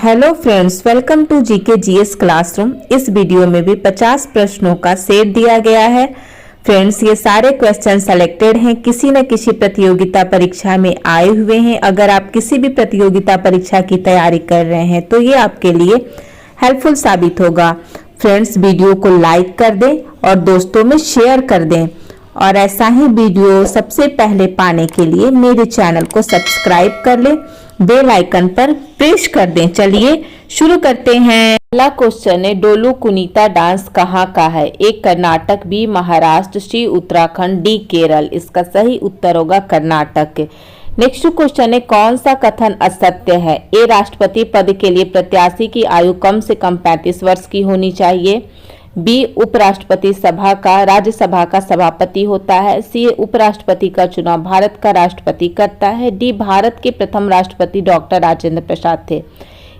Hello friends, welcome to GK GS classroom. इस video में भी 50 प्रश्नों का सेट दिया गया है। फ्रेंड्स, ये सारे क्वेश्चन सेलेक्टेड हैं, किसी न किसी प्रतियोगिता परीक्षा में आए हुए हैं। अगर आप किसी भी प्रतियोगिता परीक्षा की तैयारी कर रहे हैं तो ये आपके लिए हेल्पफुल साबित होगा। फ्रेंड्स, वीडियो को लाइक कर दें और दोस्तों में शेयर कर दें, और ऐसा ही वीडियो सबसे पहले पाने के लिए मेरे चैनल को सब्सक्राइब कर लें, बेल आइकन पर प्रेस कर दें। चलिए शुरू करते हैं। पहला क्वेश्चन है, डोलू कुनीता डांस कहाँ का है? ए कर्नाटक, बी महाराष्ट्र, सी उत्तराखंड, डी केरल। इसका सही उत्तर होगा कर्नाटक। नेक्स्ट क्वेश्चन है, कौन सा कथन असत्य है? ए राष्ट्रपति पद के लिए प्रत्याशी की आयु कम से कम 35 वर्ष की होनी चाहिए। बी उपराष्ट्रपति सभा का राज्यसभा का सभापति होता है। सी उपराष्ट्रपति का चुनाव भारत का राष्ट्रपति करता है। डी भारत के प्रथम राष्ट्रपति डॉक्टर राजेंद्र प्रसाद थे।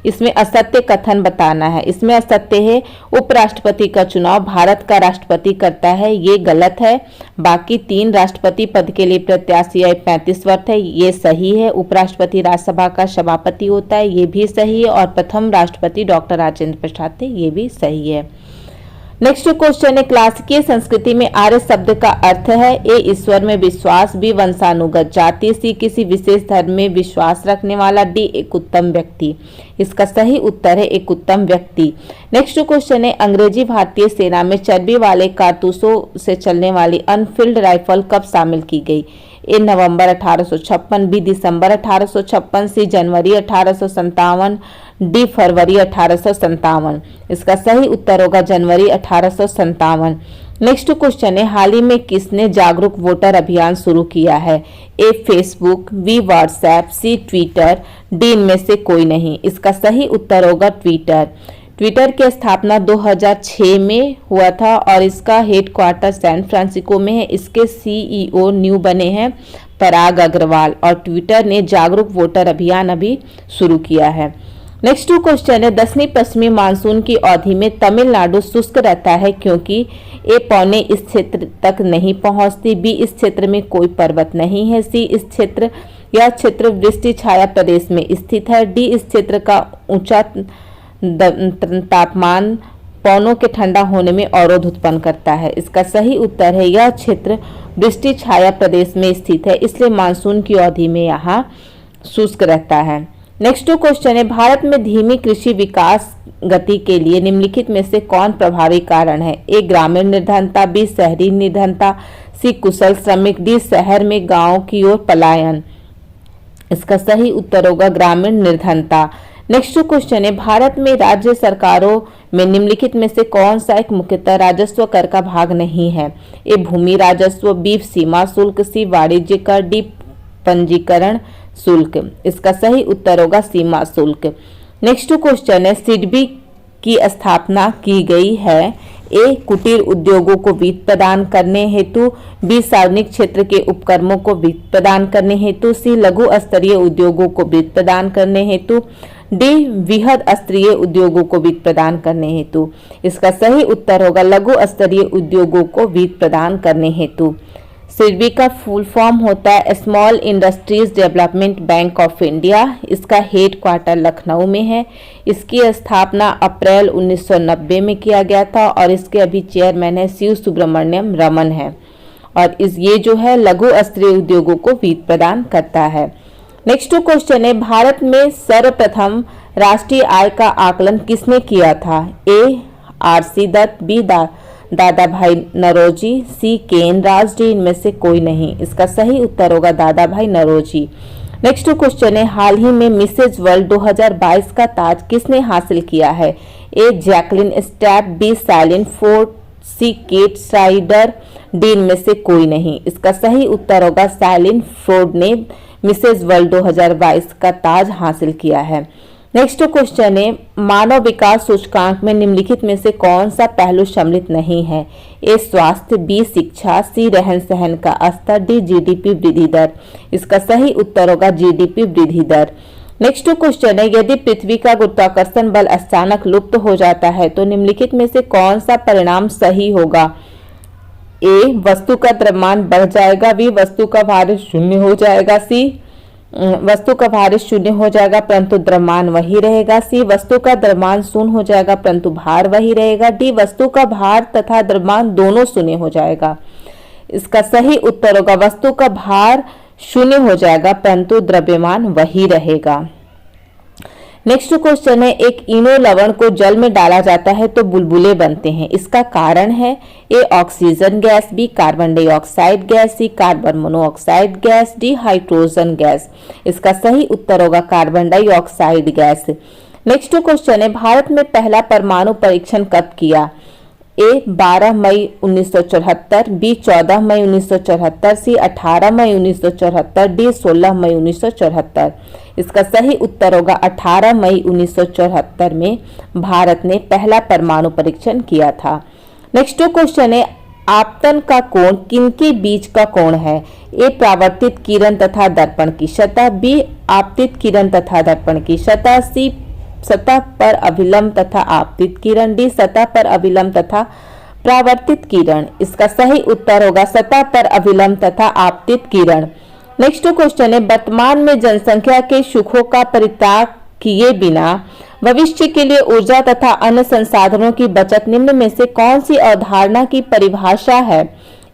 इसमें असत्य कथन बताना है। इसमें असत्य है उपराष्ट्रपति का चुनाव भारत का राष्ट्रपति करता है, ये गलत है। बाकी तीन राष्ट्रपति पद के लिए प्रत्याशी आयु 35 वर्ष है, ये सही है। उपराष्ट्रपति राज्यसभा का सभापति होता है, ये भी सही है। और प्रथम राष्ट्रपति डॉक्टर राजेंद्र प्रसाद थे, ये भी सही है। नेक्स्ट क्वेश्चन है, क्लासिकीय संस्कृति में आर्य शब्द का अर्थ है? ए ईश्वर में विश्वास, बी वंशानुगत जाति, सी किसी विशेष धर्म में विश्वास रखने वाला, डी एक उत्तम व्यक्ति। इसका सही उत्तर है एक उत्तम व्यक्ति। नेक्स्ट क्वेश्चन है, अंग्रेजी भारतीय सेना में चर्बी वाले कारतूसों से चलने वाली अनफील्ड राइफल कब शामिल की गई? ए नवंबर 1856, बी दिसंबर 1856, सी जनवरी 1857, डी फरवरी 1857। इसका सही उत्तर होगा जनवरी 1857। नेक्स्ट क्वेश्चन है, हाल ही में किसने जागरूक वोटर अभियान शुरू किया है? A Facebook, B WhatsApp, C Twitter, D इनमें से कोई नहीं। इसका सही उत्तर होगा ट्विटर। ट्विटर की स्थापना 2006 में हुआ था और इसका हेडक्वार्टर सैन फ्रांसिस्को में है। इसके सीईओ न्यू बने हैं पराग अग्रवाल, और ट्विटर ने जागरूक वोटर अभियान अभी शुरू किया है। नेक्स्ट क्वेश्चन है, दक्षिणी पश्चिमी मानसून की अवधि में तमिलनाडु शुष्क रहता है क्योंकि? ए पौने इस क्षेत्र तक नहीं पहुंचती, बी इस क्षेत्र में कोई पर्वत नहीं है, सी इस क्षेत्र यह क्षेत्र वृष्टि छाया प्रदेश में स्थित है, डी इस क्षेत्र का ऊंचा तापमान पौनों के ठंडा होने में अवरोध उत्पन्न करता है। इसका सही उत्तर है यह क्षेत्र वृष्टि छाया प्रदेश में स्थित है, इसलिए मानसून की अवधि में यहाँ शुष्क रहता है। नेक्स्ट क्वेश्चन है, भारत में धीमी कृषि विकास गति के लिए निम्नलिखित में से कौन प्रभावी कारण है? ए ग्रामीण निर्धनता, बी शहरी निर्धनता, सी कुशल श्रमिक, डी शहर में गांव की ओर पलायन। इसका सही उत्तर होगा ग्रामीण निर्धनता। नेक्स्ट क्वेश्चन है, भारत में राज्य सरकारों में निम्नलिखित में से कौन सा एक मुख्यतः राजस्व कर का भाग नहीं है? ए भूमि राजस्व, बी सीमा शुल्क, सी वाणिज्य कर, डी पंजीकरण शुल्क। इसका सही उत्तर होगा सीमा शुल्क। नेक्स्ट क्वेश्चन है, सिडबी की स्थापना की गई है? ए कुटीर उद्योगों को वित्त प्रदान करने हेतु, बी सार्वजनिक क्षेत्र के उपक्रमों को वित्त प्रदान करने हेतु, सी लघु स्तरीय उद्योगों को वित्त प्रदान करने हेतु, डी वृहद स्तरीय उद्योगों को वित्त प्रदान करने हेतु। इसका सही उत्तर होगा लघु स्तरीय उद्योगों को वित्त प्रदान करने हेतु। सिडबी का फुल फॉर्म होता है small industries development bank of India. इसका हेड क्वार्टर लखनऊ में है। इसकी स्थापना अप्रैल 1990 में किया गया था और इसके अभी चेयरमैन है शिव सुब्रमण्यम रमन है। और ये जो है लघु स्तरीय उद्योगों को वित्त प्रदान करता है। नेक्स्ट क्वेश्चन है, भारत में सर्वप्रथम राष्ट्रीय आय का आकलन किसने किया था? ए आरसी दत्त, बी दादा भाई नौरोजी, सी केन राज, डी इनमें से कोई नहीं। इसका सही उत्तर होगा दादा भाई नौरोजी। नेक्स्ट क्वेश्चन है, हाल ही में मिसेज वर्ल्ड 2022 का ताज किसने हासिल किया है? ए जैकलिन स्टैप, बी साइलिन फोर्ड, सी केट स्राइडर, डी इनमें से कोई नहीं। इसका सही उत्तर होगा साइलिन फोर्ड ने मिसेज वर्ल्ड 2022 का ताज हासिल किया है। नेक्स्ट क्वेश्चन है, मानव विकास सूचकांक में निम्नलिखित में से कौन सा पहलू सम्मिलित नहीं है? ए स्वास्थ्य, बी शिक्षा, सी रहन सहन का स्तर, डी जीडीपी वृद्धि दर। इसका सही उत्तर होगा जीडीपी वृद्धि दर। नेक्स्ट क्वेश्चन है, यदि पृथ्वी का गुरुत्वाकर्षण बल अचानक लुप्त हो जाता है तो निम्नलिखित में से कौन सा परिणाम सही होगा? ए वस्तु का द्रव्यमान बढ़ जाएगा, बी वस्तु का भार शून्य हो जाएगा, सी वस्तु का भार शून्य हो जाएगा परंतु द्रव्यमान वही रहेगा। सी वस्तु का द्रव्यमान शून्य हो जाएगा परंतु भार वही रहेगा। डी वस्तु का भार तथा द्रव्यमान दोनों शून्य हो जाएगा। इसका सही उत्तर होगा वस्तु का भार शून्य हो जाएगा परंतु द्रव्यमान वही रहेगा। नेक्स्ट क्वेश्चन है, एक इनो लवण को जल में डाला जाता है तो बुलबुले बनते हैं, इसका कारण है A oxygen gas, B carbon dioxide gas, C carbon monoxide gas, D hydrogen gas. इसका सही उत्तर होगा carbon dioxide gas. Next question है, भारत में पहला परमाणु परीक्षण कब किया? ए 12 मई 1974, बी 14 मई 1974, सी 18 मई 1974, डी 16 मई 1974। इसका सही उत्तर होगा 18 मई 1974 में भारत ने पहला परमाणु परीक्षण किया था। नेक्स्ट क्वेश्चन है, आपतन का कोण किनके बीच का कोण है? ए परावर्तित किरण तथा दर्पण की सतह, बी आपतित किरण तथा दर्पण की सतह, सी सतह पर अभिलंब तथा आपतित किरण, डी सतह पर अभिलंब तथा परावर्तित किरण। इसका सही उत्तर होगा सतह पर अभिलंब तथा आपतित किरण। नेक्स्ट क्वेश्चन है, वर्तमान में जनसंख्या के सुखों का परित्याग किए बिना भविष्य के लिए ऊर्जा तथा अन्य संसाधनों की बचत निम्न में से कौन सी अवधारणा की परिभाषा है?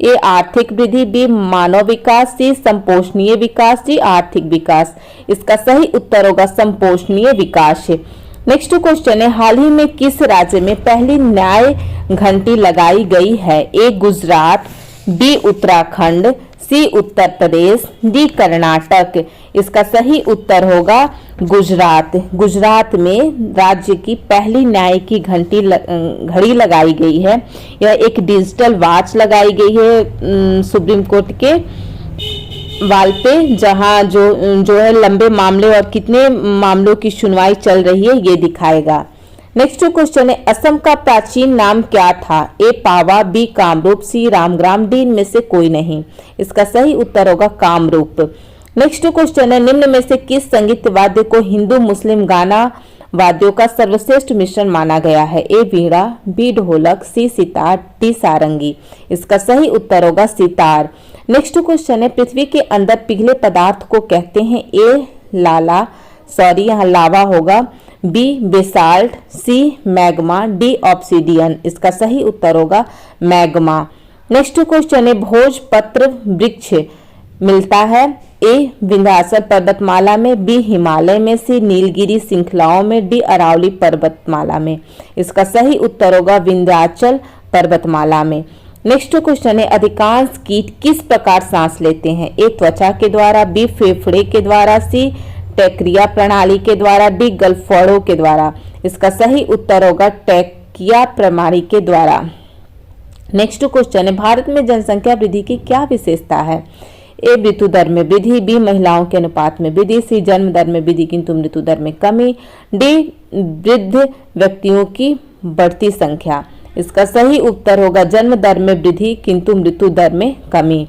ए आर्थिक वृद्धि, बी मानव विकास, सी संपोषणीय विकास, डी आर्थिक विकास। इसका सही उत्तर होगा संपोषणीय विकास। नेक्स्ट क्वेश्चन है, हाल ही में किस राज्य में पहली न्याय घंटी लगाई गई है? ए गुजरात, बी उत्तराखंड, सी उत्तर प्रदेश, डी कर्नाटक। इसका सही उत्तर होगा गुजरात। गुजरात में राज्य की पहली न्याय की घड़ी लगाई गई है। यह एक डिजिटल वॉच लगाई गई है सुप्रीम कोर्ट के वाल पे, जहां जो है लंबे मामले और कितने मामलों की सुनवाई चल रही है ये दिखाएगा। नेक्स्ट क्वेश्चन है, असम का प्राचीन नाम क्या था? ए पावा, बी कामरूप, सी रामग्राम, डी इनमें से कोई नहीं। इसका सही उत्तर होगा कामरूप। नेक्स्ट क्वेश्चन है, निम्न में से किस संगीत वाद्य को हिंदू मुस्लिम गाना वाद्यों का सर्वश्रेष्ठ मिश्रण माना गया है? ए वीणा, बी ढोलक, सी सितार, डी सारंगी। इसका सही उत्तर होगा सितार। नेक्स्ट क्वेश्चन है, पृथ्वी के अंदर पिघले पदार्थ को कहते हैं? ए यहाँ लावा होगा, बी बेसाल्ट, सी मैग्मा, डी ऑब्सीडियन। इसका सही उत्तर होगा मैग्मा। नेक्स्ट क्वेश्चन है, भोजपत्र वृक्ष मिलता है? ए विंध्याचल पर्वतमाला में, बी हिमालय में, सी नीलगिरी श्रृंखलाओं में, डी अरावली पर्वतमाला में। इसका सही उत्तर होगा विंध्याचल पर्वतमाला में। नेक्स्ट क्वेश्चन है, अधिकांश कीट किस प्रकार सांस लेते हैं? ए त्वचा के द्वारा, बी फेफड़े के द्वारा, सी टैक्रिया प्रणाली के द्वारा, डी गलफड़ों के द्वारा। इसका सही उत्तर होगा टैक्रिया प्रणाली के द्वारा। नेक्स्ट क्वेश्चन है, भारत में जनसंख्या वृद्धि की क्या विशेषता है? ए मृत्यु दर में वृद्धि, बी महिलाओं के अनुपात में वृद्धि, सी जन्म दर में वृद्धि किंतु मृत्यु दर में कमी, डी वृद्ध व्यक्तियों की बढ़ती संख्या। इसका सही उत्तर होगा जन्म दर में वृद्धि किंतु मृत्यु दर में कमी।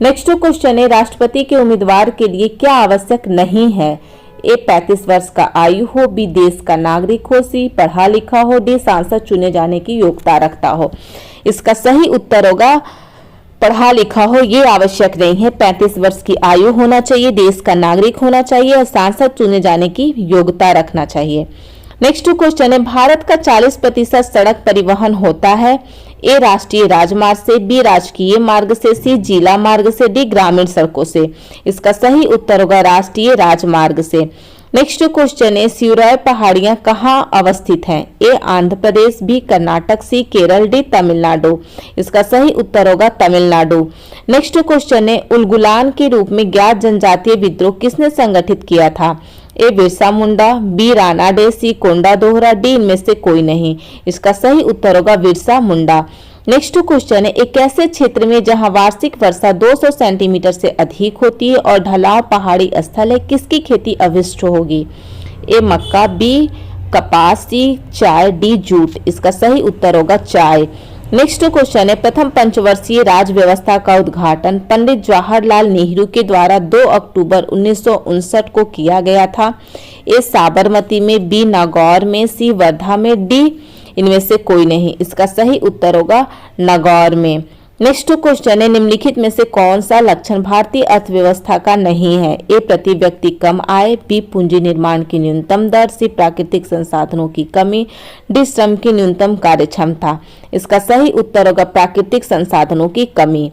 नेक्स्ट क्वेश्चन है, राष्ट्रपति के उम्मीदवार के लिए क्या आवश्यक नहीं है? ए 35 वर्ष का आयु हो, बी देश का नागरिक हो, सी पढ़ा लिखा हो, डी सांसद चुने जाने की योग्यता रखता हो। इसका सही उत्तर होगा पढ़ा लिखा हो, ये आवश्यक नहीं है। 35 वर्ष की आयु होना चाहिए, देश का नागरिक होना चाहिए और सांसद चुने जाने की योग्यता रखना चाहिए। नेक्स्ट क्वेश्चन है, भारत का 40% सड़क परिवहन होता है? ए राष्ट्रीय राजमार्ग से, बी राजकीय मार्ग से, सी जिला मार्ग से, डी ग्रामीण सड़कों से। इसका सही उत्तर होगा राष्ट्रीय राजमार्ग से। नेक्स्ट क्वेश्चन है, सियुराय पहाड़ियां कहाँ अवस्थित हैं? ए आंध्र प्रदेश, बी कर्नाटक, सी केरल, डी तमिलनाडु। इसका सही उत्तर होगा तमिलनाडु। नेक्स्ट क्वेश्चन है, उलगुलान के रूप में ज्ञात जनजातीय विद्रोह किसने संगठित किया था? ए बिरसा मुंडा, बी राणा डे, सी कोंडा दोहरा, डी इनमें से कोई नहीं। इसका सही उत्तर होगा बिरसा मुंडा। नेक्स्ट क्वेश्चन है, एक ऐसे क्षेत्र में जहां वार्षिक वर्षा 200 सेंटीमीटर से अधिक होती है और ढलाव पहाड़ी स्थल है, किसकी खेती अभिष्ट होगी? ए मक्का, बी कपास, सी चाय, डी जूट। इसका सही उत्तर होगा चाय। नेक्स्ट क्वेश्चन है, प्रथम पंचवर्षीय राज्य व्यवस्था का उद्घाटन पंडित जवाहरलाल नेहरू के द्वारा 2 अक्टूबर 1959 को किया गया था? ए साबरमती में, बी नागौर में, सी वर्धा में, डी इनमें से कोई नहीं। इसका सही उत्तर होगा नागौर में। नेक्स्ट क्वेश्चन है, निम्नलिखित में से कौन सा लक्षण भारतीय अर्थव्यवस्था का नहीं है? ए प्रति व्यक्ति कम आय, बी पूंजी निर्माण की न्यूनतम दर, सी प्राकृतिक संसाधनों की कमी, डी श्रम की न्यूनतम कार्यक्षमता। इसका सही उत्तर होगा प्राकृतिक संसाधनों की कमी।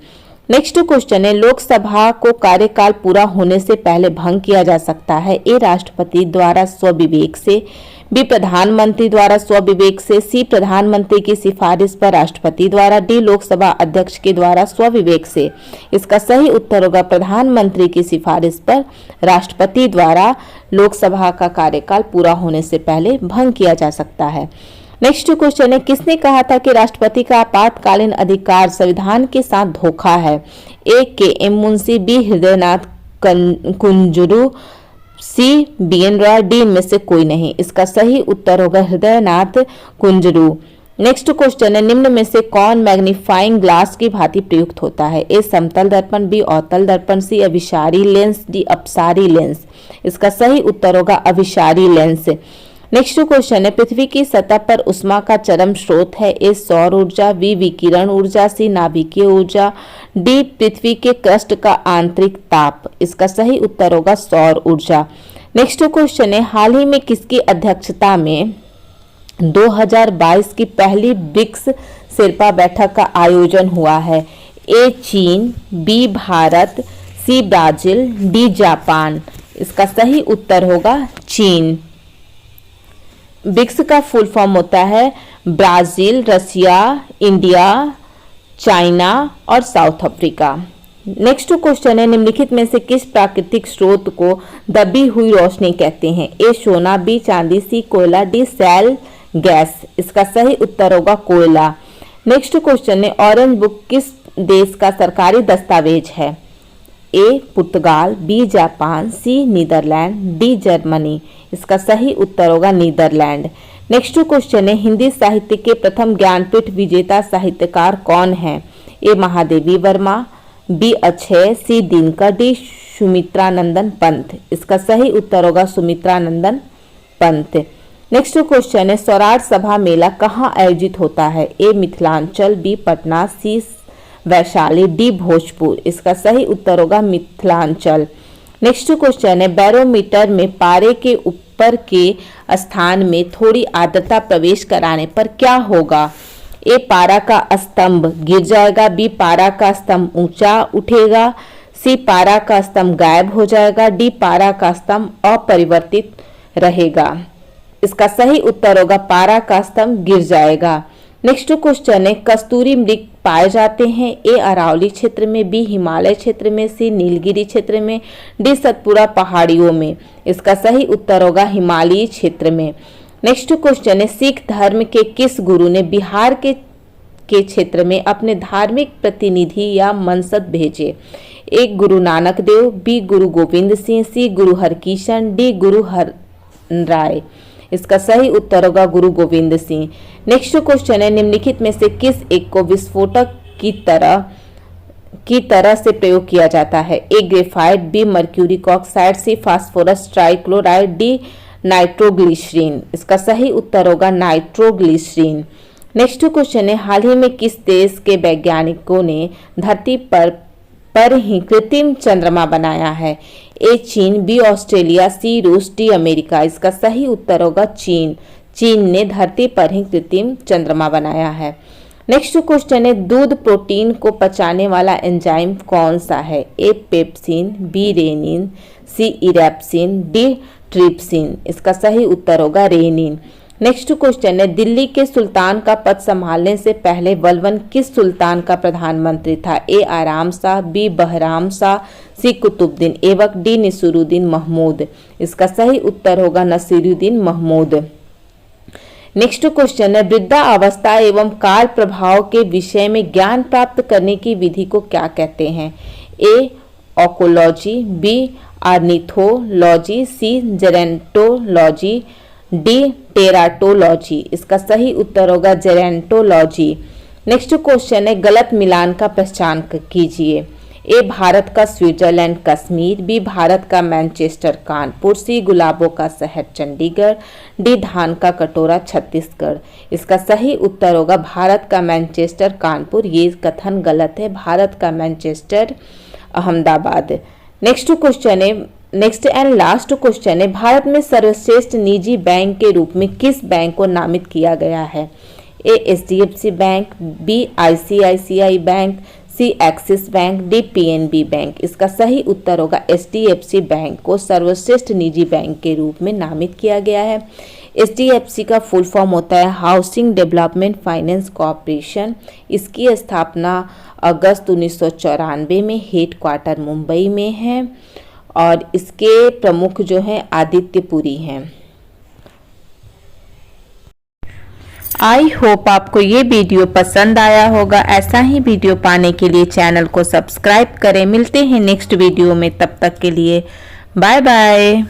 नेक्स्ट क्वेश्चन है, लोकसभा को कार्यकाल पूरा होने से पहले भंग किया जा सकता है? ए राष्ट्रपति द्वारा स्वविवेक से, बी प्रधानमंत्री द्वारा स्वविवेक से, सी प्रधानमंत्री की सिफारिश पर राष्ट्रपति द्वारा, डी लोकसभा अध्यक्ष के द्वारा स्वविवेक से। इसका सही उत्तर होगा प्रधानमंत्री की सिफारिश पर राष्ट्रपति द्वारा लोकसभा का कार्यकाल पूरा होने से पहले भंग किया जा सकता है। नेक्स्ट क्वेश्चन है, किसने कहा था कि राष्ट्रपति का आपातकालीन अधिकार संविधान के साथ धोखा है? ए के एम मुंशी, बी हृदयनाथ कुंजरू, सी बी.एन. रॉय, डी इनमें से कोई नहीं। इसका सही उत्तर होगा हृदयनाथ कुंजरू। नेक्स्ट क्वेश्चन है, निम्न में से कौन मैग्नीफाइंग ग्लास की भांति प्रयुक्त होता है? ए समतल दर्पण, बी अवतल दर्पण, सी अभिसारी लेंस, डी अपसारी लेंस। इसका सही उत्तर होगा अभिसारी लेंस। नेक्स्ट क्वेश्चन है, पृथ्वी की सतह पर उष्मा का चरम स्रोत है? ए सौर ऊर्जा, बी विकिरण ऊर्जा, सी नाभिकीय ऊर्जा, डी पृथ्वी के क्रस्ट का आंतरिक ताप। इसका सही उत्तर होगा सौर ऊर्जा। नेक्स्ट क्वेश्चन है, हाल ही में किसकी अध्यक्षता में 2022 की पहली ब्रिक्स शेर्पा बैठक का आयोजन हुआ है? ए चीन, B Bharat, C Brazil, D Japan. इसका सही उत्तर होगा चीन। ब्रिक्स का फुल फॉर्म होता है ब्राजील, रसिया, इंडिया, चाइना और साउथ अफ्रीका। नेक्स्ट क्वेश्चन है, निम्नलिखित में से किस प्राकृतिक स्रोत को दबी हुई रोशनी कहते हैं? ए सोना, बी चांदी, सी कोयला, डी सैल गैस। इसका सही उत्तर होगा कोयला। नेक्स्ट क्वेश्चन है, ऑरेंज बुक किस देश का सरकारी दस्तावेज है? ए पुर्तगाल, बी जापान, सी नीदरलैंड, डी जर्मनी। इसका सही उत्तर होगा नीदरलैंड। नेक्स्ट क्वेश्चन है, हिंदी साहित्य के प्रथम ज्ञानपीठ विजेता साहित्यकार कौन है? ए महादेवी वर्मा, बी अक्षय, सी दिनकर, डी सुमित्रानंदन पंत। इसका सही उत्तर होगा सुमित्रानंदन पंत। नेक्स्ट क्वेश्चन है, स्वराज सभा मेला कहाँ आयोजित होता है? ए मिथिलांचल, बी पटना, सी वैशाली, डी भोजपुर। इसका सही उत्तर होगा मिथिलांचल। नेक्स्ट क्वेश्चन है, बैरोमीटर में पारे के ऊपर के स्थान में थोड़ी आर्द्रता प्रवेश कराने पर क्या होगा? ए पारा का स्तंभ गिर जाएगा, बी पारा का स्तंभ ऊंचा उठेगा, सी पारा का स्तंभ गायब हो जाएगा, डी पारा का स्तंभ अपरिवर्तित रहेगा। इसका सही उत्तर होगा पारा का स्तंभ गिर जाएगा। नेक्स्ट क्वेश्चन है, कस्तूरी मृग पाए जाते हैं? ए अरावली क्षेत्र में, बी हिमालय क्षेत्र में, सी नीलगिरी क्षेत्र में, डी सतपुरा पहाड़ियों में। इसका सही उत्तर होगा हिमालयी क्षेत्र में। नेक्स्ट क्वेश्चन है, सिख धर्म के किस गुरु ने बिहार के क्षेत्र में अपने धार्मिक प्रतिनिधि या मनसद भेजे? ए गुरु नानक देव, बी गुरु गोविंद सिंह, सी गुरु हरकिशन, डी गुरु हरराय। इसका सही उत्तर होगा गुरु गोविंद सिंह। नेक्स्ट क्वेश्चन है, निम्नलिखित में से किस एक को विस्फोटक की तरह से प्रयोग किया जाता है? ए ग्रेफाइट, बी मर्क्यूरी ऑक्साइड, सी फास्फोरस ट्राइक्लोराइड, डी नाइट्रोग्लिसरीन। इसका सही उत्तर होगा नाइट्रोग्लिसरीन। नेक्स्ट क्वेश्चन है, हाल ही में किस देश के वैज्ञानिकों ने धरती पर ही कृत्रिम चंद्रमा बनाया है? ए चीन, बी ऑस्ट्रेलिया, सी रूस, डी अमेरिका। इसका सही उत्तर होगा चीन। चीन ने धरती पर ही कृत्रिम चंद्रमा बनाया है। नेक्स्ट क्वेश्चन है, दूध प्रोटीन को पचाने वाला एंजाइम कौन सा है? ए पेप्सिन, बी रेनिन, सी इरेप्सिन, डी ट्रिप्सिन। इसका सही उत्तर होगा रेनिन। नेक्स्ट क्वेश्चन है, दिल्ली के सुल्तान का पद संभालने से पहले बलबन किस सुल्तान का प्रधानमंत्री था? ए आराम शाह, बी बहराम शाह, सी कुतुबुद्दीन ऐबक, डी नसीरुद्दीन महमूद। इसका सही उत्तर होगा नसीरुद्दीन महमूद। नेक्स्ट क्वेश्चन है, वृद्धावस्था एवं काल प्रभाव के विषय में ज्ञान प्राप्त करने की विधि को क्या कहते हैं? ए ऑकोलॉजी, बी आर्निथोलॉजी, सी जेरेंटोलॉजी, डी टेराटोलॉजी। इसका सही उत्तर होगा जेरेंटोलॉजी। नेक्स्ट क्वेश्चन है, गलत मिलान का पहचान कीजिए। ए भारत का स्विट्जरलैंड कश्मीर, बी भारत का मैनचेस्टर कानपुर, सी गुलाबों का शहर चंडीगढ़, डी धान का कटोरा छत्तीसगढ़। इसका सही उत्तर होगा भारत का मैनचेस्टर कानपुर। ये कथन गलत है, भारत का Manchester Ahmedabad. Next and last question है, भारत में सर्वश्रेष्ठ निजी बैंक के रूप में किस बैंक को नामित किया गया है? A HDFC bank, B ICICI bank, C Axis bank, D PNB bank. इसका सही उत्तर होगा एचडीएफसी बैंक को सर्वश्रेष्ठ निजी बैंक के रूप में नामित किया गया है। एचडीएफसी का फुल फॉर्म होता है हाउसिंग डेवलपमेंट फाइनेंस कॉरपोरेशन। इसकी स्थापना अगस्त 1994 में, हेड क्वार्टर मुंबई में है और इसके प्रमुख जो हैं आदित्यपुरी हैं। आई होप आपको ये वीडियो पसंद आया होगा। ऐसा ही वीडियो पाने के लिए चैनल को सब्सक्राइब करें। मिलते हैं नेक्स्ट वीडियो में, तब तक के लिए बाय बाय।